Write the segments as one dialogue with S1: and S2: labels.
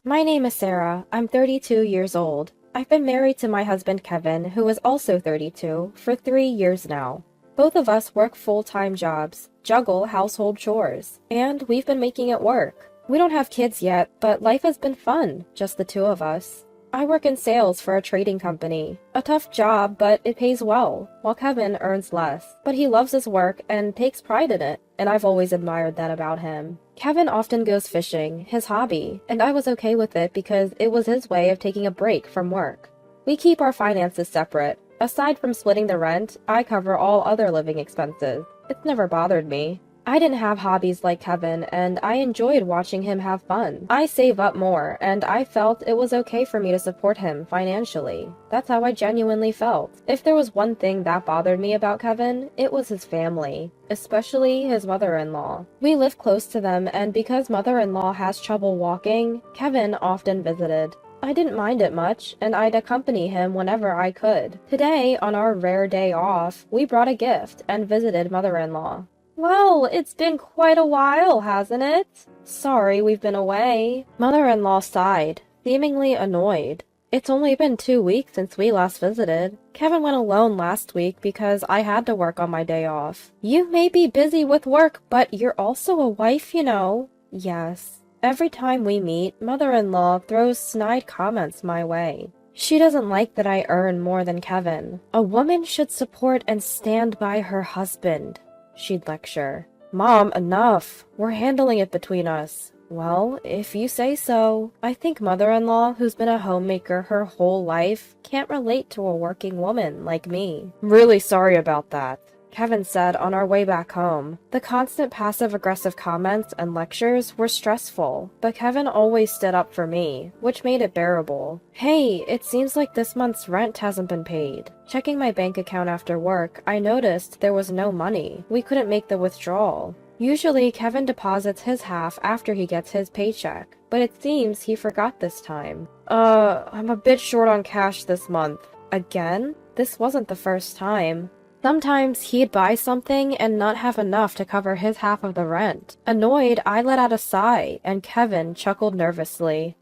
S1: My name is Sarah. I'm 32 years old. I've been married to my husband Kevin, who is also 32, for 3 years now. Both of us work full-time jobs, juggle household chores, and we've been making it work. We don't have kids yet, but life has been fun, just the two of us. I work in sales for a trading company. A tough job, but it pays well, while Kevin earns less. But he loves his work and takes pride in it, and I've always admired that about him. Kevin often goes fishing, his hobby, and I was okay with it because it was his way of taking a break from work. We keep our finances separate. Aside from splitting the rent, I cover all other living expenses. It's never bothered me. I didn't have hobbies like Kevin, and I enjoyed watching him have fun. I save up more, and I felt it was okay for me to support him financially. That's how I genuinely felt. If there was one thing that bothered me about Kevin, it was his family, especially his mother-in-law. We live close to them, and because mother-in-law has trouble walking, Kevin often visited. I didn't mind it much, and I'd accompany him whenever I could. Today, on our rare day off, we brought a gift and visited mother-in-law. Well, it's been quite a while, hasn't it? Sorry we've been away. Mother-in-law sighed, seemingly annoyed. It's only been 2 weeks since we last visited. Kevin went alone last week because I had to work on my day off. You may be busy with work, but you're also a wife, you know. Yes. Every time we meet, mother-in-law throws snide comments my way. She doesn't like that I earn more than Kevin. A woman should support and stand by her husband, she'd lecture. Mom, enough. We're handling it between us. Well, if you say so. I think mother-in-law, who's been a homemaker her whole life, can't relate to a working woman like me. Really sorry about that, Kevin said on our way back home. The constant passive-aggressive comments and lectures were stressful, but Kevin always stood up for me, which made it bearable. Hey, it seems like this month's rent hasn't been paid. Checking my bank account after work, I noticed there was no money. We couldn't make the withdrawal. Usually, Kevin deposits his half after he gets his paycheck, but it seems he forgot this time. I'm a bit short on cash this month. Again? This wasn't the first time. Sometimes he'd buy something and not have enough to cover his half of the rent. Annoyed, I let out a sigh, and Kevin chuckled nervously.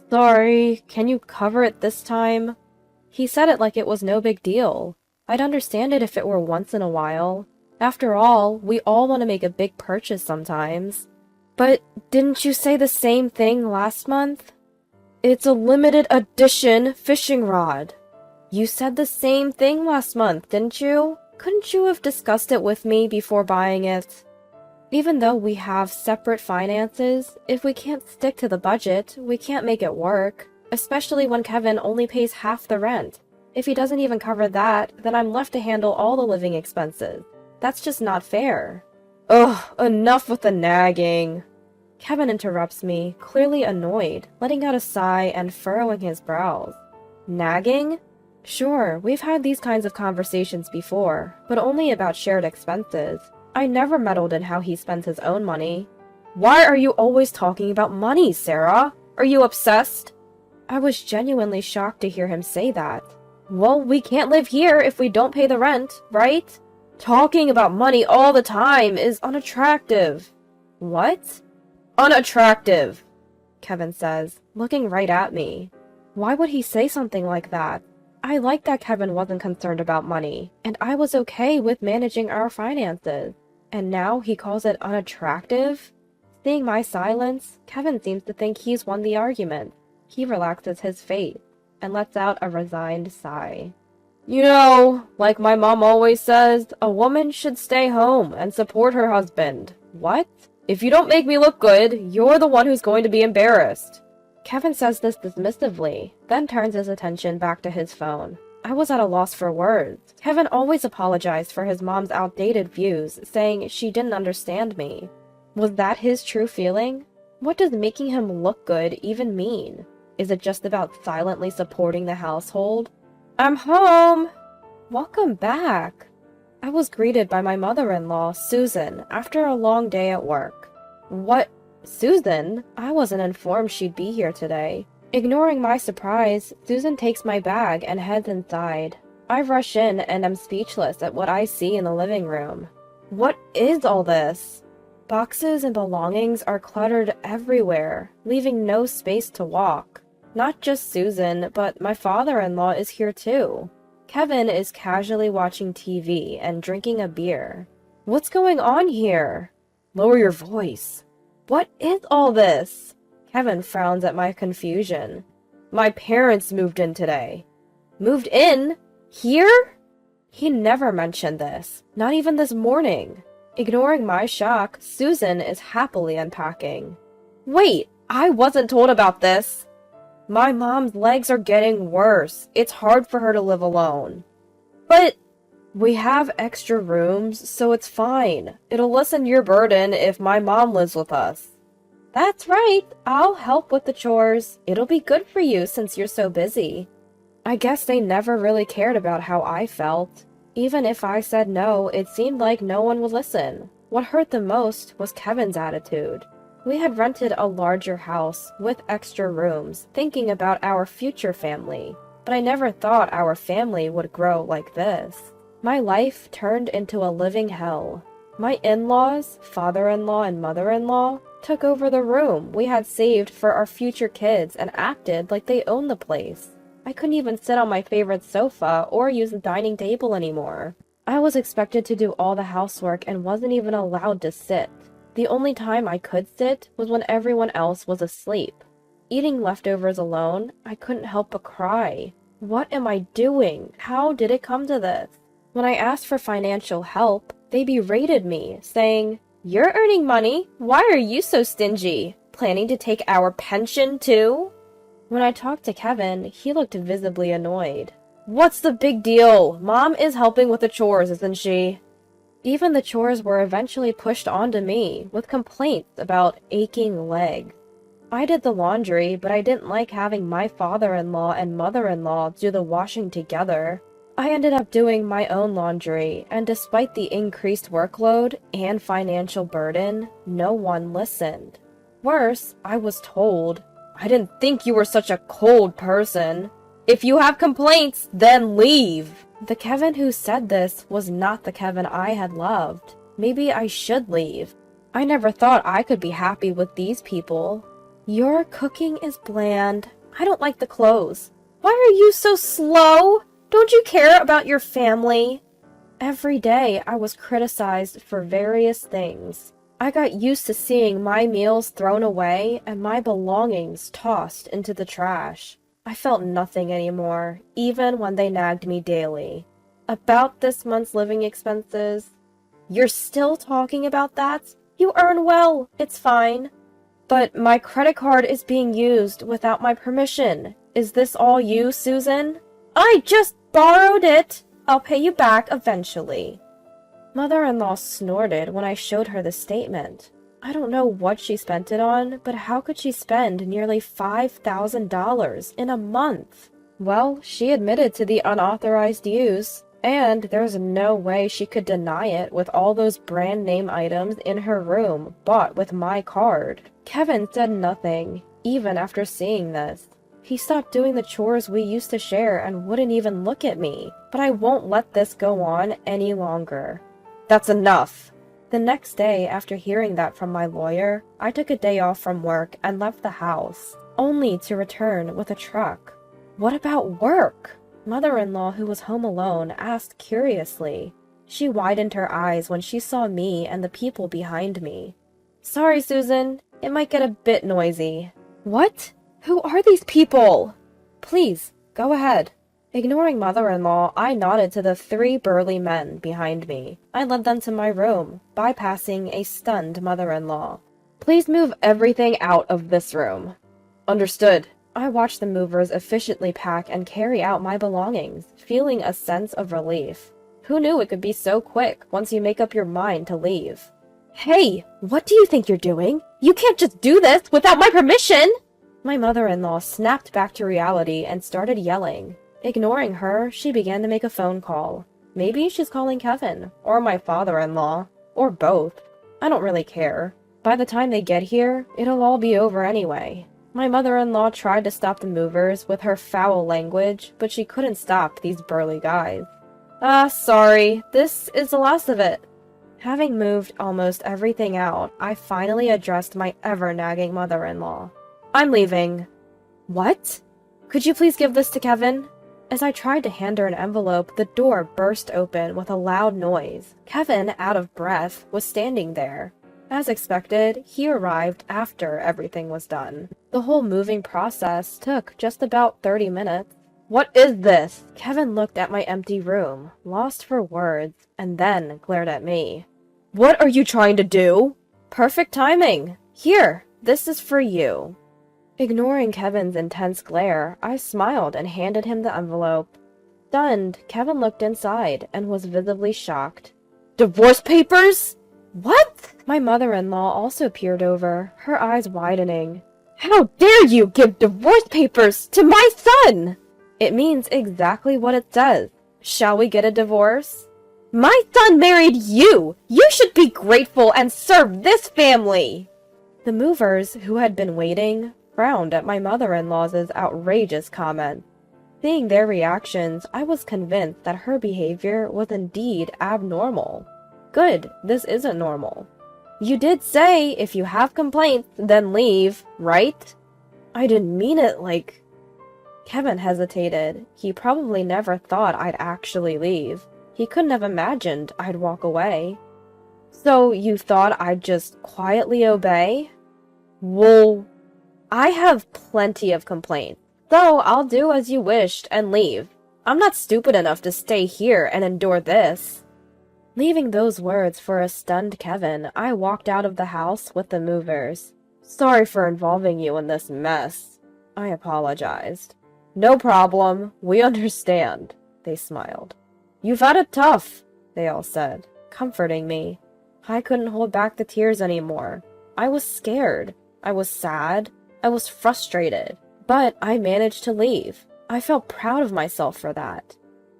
S1: Sorry, can you cover it this time? He said it like it was no big deal. I'd understand it if it were once in a while. After all, we all want to make a big purchase sometimes. But didn't you say the same thing last month? It's a limited edition fishing rod. You said the same thing last month, didn't you? Couldn't you have discussed it with me before buying it? Even though we have separate finances, if we can't stick to the budget, we can't make it work. Especially when Kevin only pays half the rent. If he doesn't even cover that, then I'm left to handle all the living expenses. That's just not fair. Ugh, enough with the nagging. Kevin interrupts me, clearly annoyed, letting out a sigh and furrowing his brows. Nagging? Sure, we've had these kinds of conversations before, but only about shared expenses. I never meddled in how he spends his own money. Why are you always talking about money, Sarah? Are you obsessed? I was genuinely shocked to hear him say that. Well, we can't live here if we don't pay the rent, right? Talking about money all the time is unattractive. What? Unattractive, Kevin says, looking right at me. Why would he say something like that? I liked that Kevin wasn't concerned about money, and I was okay with managing our finances. And now he calls it unattractive? Seeing my silence, Kevin seems to think he's won the argument. He relaxes his face and lets out a resigned sigh. You know, like my mom always says, a woman should stay home and support her husband. What? If you don't make me look good, you're the one who's going to be embarrassed. Kevin says this dismissively, then turns his attention back to his phone. I was at a loss for words. Kevin always apologized for his mom's outdated views, saying she didn't understand me. Was that his true feeling? What does making him look good even mean? Is it just about silently supporting the household? I'm home! Welcome back. I was greeted by my mother-in-law, Susan, after a long day at work. What? Susan? I wasn't informed she'd be here today. Ignoring my surprise, Susan takes my bag and heads inside. I rush in and am speechless at what I see in the living room. What is all this? Boxes and belongings are cluttered everywhere, leaving no space to walk. Not just Susan, but my father-in-law is here too. Kevin is casually watching TV and drinking a beer. What's going on here? Lower your voice. What is all this? Kevin frowns at my confusion. My parents moved in today. Moved in? Here? He never mentioned this, not even this morning. Ignoring my shock, Susan is happily unpacking. Wait, I wasn't told about this. My mom's legs are getting worse. It's hard for her to live alone. But we have extra rooms, so it's fine. It'll lessen your burden if my mom lives with us. That's right. I'll help with the chores. It'll be good for you since you're so busy. I guess they never really cared about how I felt. Even if I said no, it seemed like no one would listen. What hurt the most was Kevin's attitude. We had rented a larger house with extra rooms, thinking about our future family, but I never thought our family would grow like this. My life turned into a living hell. My in-laws, father-in-law and mother-in-law, took over the room we had saved for our future kids and acted like they owned the place. I couldn't even sit on my favorite sofa or use the dining table anymore. I was expected to do all the housework and wasn't even allowed to sit. The only time I could sit was when everyone else was asleep. Eating leftovers alone, I couldn't help but cry. What am I doing? How did it come to this? When I asked for financial help, they berated me, saying, "You're earning money. Why are you so stingy? Planning to take our pension too?" When I talked to Kevin, he looked visibly annoyed. What's the big deal? Mom is helping with the chores, isn't she? Even the chores were eventually pushed onto me, with complaints about aching legs. I did the laundry, but I didn't like having my father-in-law and mother-in-law do the washing together. I ended up doing my own laundry, and despite the increased workload and financial burden, no one listened. Worse, I was told, "I didn't think you were such a cold person. If you have complaints, then leave." The Kevin who said this was not the Kevin I had loved. Maybe I should leave. I never thought I could be happy with these people. Your cooking is bland. I don't like the clothes. Why are you so slow? Don't you care about your family? Every day I was criticized for various things. I got used to seeing my meals thrown away and my belongings tossed into the trash. I felt nothing anymore, even when they nagged me daily. About this month's living expenses. You're still talking about that? You earn well, it's fine. But my credit card is being used without my permission. Is this all you, Susan? I just borrowed it. I'll pay you back eventually. Mother-in-law snorted when I showed her the statement. I don't know what she spent it on, but how could she spend nearly $5,000 in a month? Well, she admitted to the unauthorized use, and there's no way she could deny it with all those brand name items in her room bought with my card. Kevin said nothing, even after seeing this. He stopped doing the chores we used to share and wouldn't even look at me, but I won't let this go on any longer. That's enough. The next day, after hearing that from my lawyer, I took a day off from work and left the house, only to return with a truck. What about work? Mother-in-law, who was home alone, asked curiously. She widened her eyes when she saw me and the people behind me. Sorry, Susan. It might get a bit noisy. What? Who are these people? Please, go ahead. Ignoring mother-in-law, I nodded to the 3 burly men behind me. I led them to my room, bypassing a stunned mother-in-law. Please move everything out of this room. Understood. I watched the movers efficiently pack and carry out my belongings, feeling a sense of relief. Who knew it could be so quick once you make up your mind to leave? Hey, what do you think you're doing? You can't just do this without my permission! My mother-in-law snapped back to reality and started yelling. Ignoring her, she began to make a phone call. Maybe she's calling Kevin, or my father-in-law, or both. I don't really care. By the time they get here, it'll all be over anyway. My mother-in-law tried to stop the movers with her foul language, but she couldn't stop these burly guys. Sorry, this is the last of it. Having moved almost everything out, I finally addressed my ever-nagging mother-in-law. "I'm leaving." "What? Could you please give this to Kevin?" As I tried to hand her an envelope, the door burst open with a loud noise. Kevin, out of breath, was standing there. As expected, he arrived after everything was done. The whole moving process took just about 30 minutes. "What is this?" Kevin looked at my empty room, lost for words, and then glared at me. "What are you trying to do?" "Perfect timing. Here, this is for you." Ignoring Kevin's intense glare, I smiled and handed him the envelope. Stunned, Kevin looked inside and was visibly shocked. "Divorce papers?" "What?" My mother-in-law also peered over, her eyes widening. "How dare you give divorce papers to my son?" "It means exactly what it says. Shall we get a divorce?" "My son married you! You should be grateful and serve this family!" The movers, who had been waiting, frowned at my mother-in-law's outrageous comment. Seeing their reactions, I was convinced that her behavior was indeed abnormal. Good, this isn't normal. "You did say, if you have complaints, then leave, right?" "I didn't mean it like—" Kevin hesitated. He probably never thought I'd actually leave. He couldn't have imagined I'd walk away. "So you thought I'd just quietly obey?" "Well, I have plenty of complaints, so I'll do as you wished and leave. I'm not stupid enough to stay here and endure this." Leaving those words for a stunned Kevin, I walked out of the house with the movers. "Sorry for involving you in this mess," I apologized. "No problem, we understand," they smiled. "You've had it tough," they all said, comforting me. I couldn't hold back the tears anymore. I was scared. I was sad. I was frustrated, but I managed to leave. I felt proud of myself for that.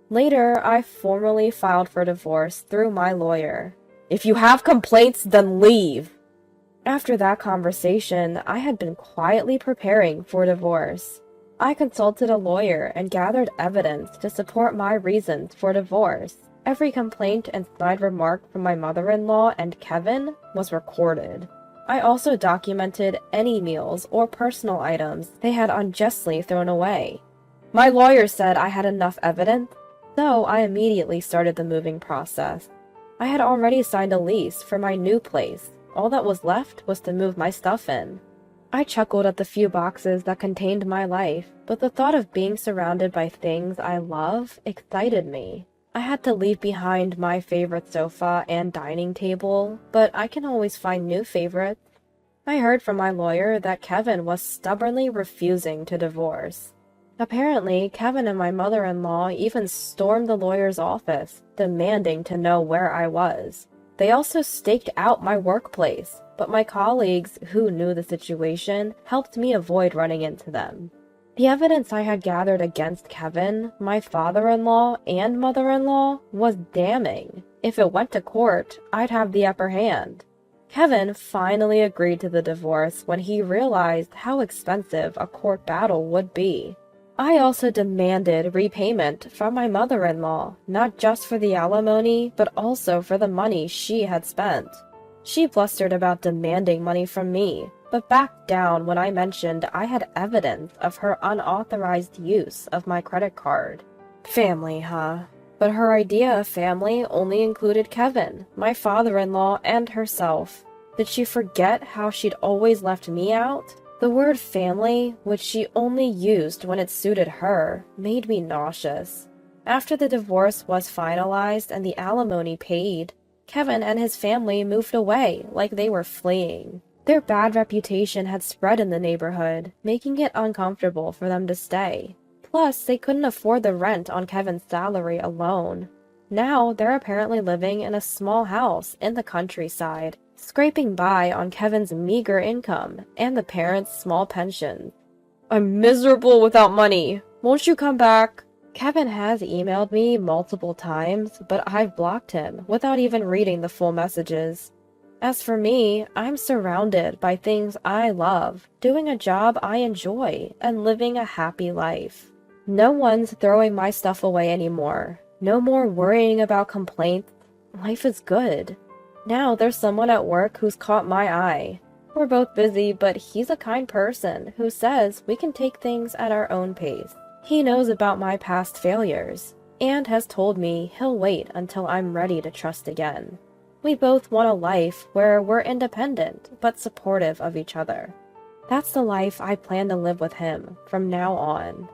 S1: Later, I formally filed for divorce through my lawyer. "If you have complaints, then leave." After that conversation, I had been quietly preparing for divorce. I consulted a lawyer and gathered evidence to support my reasons for divorce. Every complaint and snide remark from my mother-in-law and Kevin was recorded. I also documented any meals or personal items they had unjustly thrown away. My lawyer said I had enough evidence, so I immediately started the moving process. I had already signed a lease for my new place. All that was left was to move my stuff in. I chuckled at the few boxes that contained my life, but the thought of being surrounded by things I love excited me. I had to leave behind my favorite sofa and dining table, but I can always find new favorites. I heard from my lawyer that Kevin was stubbornly refusing to divorce. Apparently, Kevin and my mother-in-law even stormed the lawyer's office, demanding to know where I was. They also staked out my workplace, but my colleagues, who knew the situation, helped me avoid running into them. The evidence I had gathered against Kevin, my father-in-law, and mother-in-law was damning. If it went to court, I'd have the upper hand. Kevin finally agreed to the divorce when he realized how expensive a court battle would be. I also demanded repayment from my mother-in-law, not just for the alimony, but also for the money she had spent. She blustered about demanding money from me, but backed down when I mentioned I had evidence of her unauthorized use of my credit card. Family, huh? But her idea of family only included Kevin, my father-in-law, and herself. Did she forget how she'd always left me out? The word family, which she only used when it suited her, made me nauseous. After the divorce was finalized and the alimony paid, Kevin and his family moved away like they were fleeing. Their bad reputation had spread in the neighborhood, making it uncomfortable for them to stay. Plus, they couldn't afford the rent on Kevin's salary alone. Now, they're apparently living in a small house in the countryside, scraping by on Kevin's meager income and the parents' small pensions. "I'm miserable without money. Won't you come back?" Kevin has emailed me multiple times, but I've blocked him without even reading the full messages. As for me, I'm surrounded by things I love, doing a job I enjoy, and living a happy life. No one's throwing my stuff away anymore. No more worrying about complaints. Life is good. Now there's someone at work who's caught my eye. We're both busy, but he's a kind person who says we can take things at our own pace. He knows about my past failures and has told me he'll wait until I'm ready to trust again. We both want a life where we're independent but supportive of each other. That's the life I plan to live with him from now on.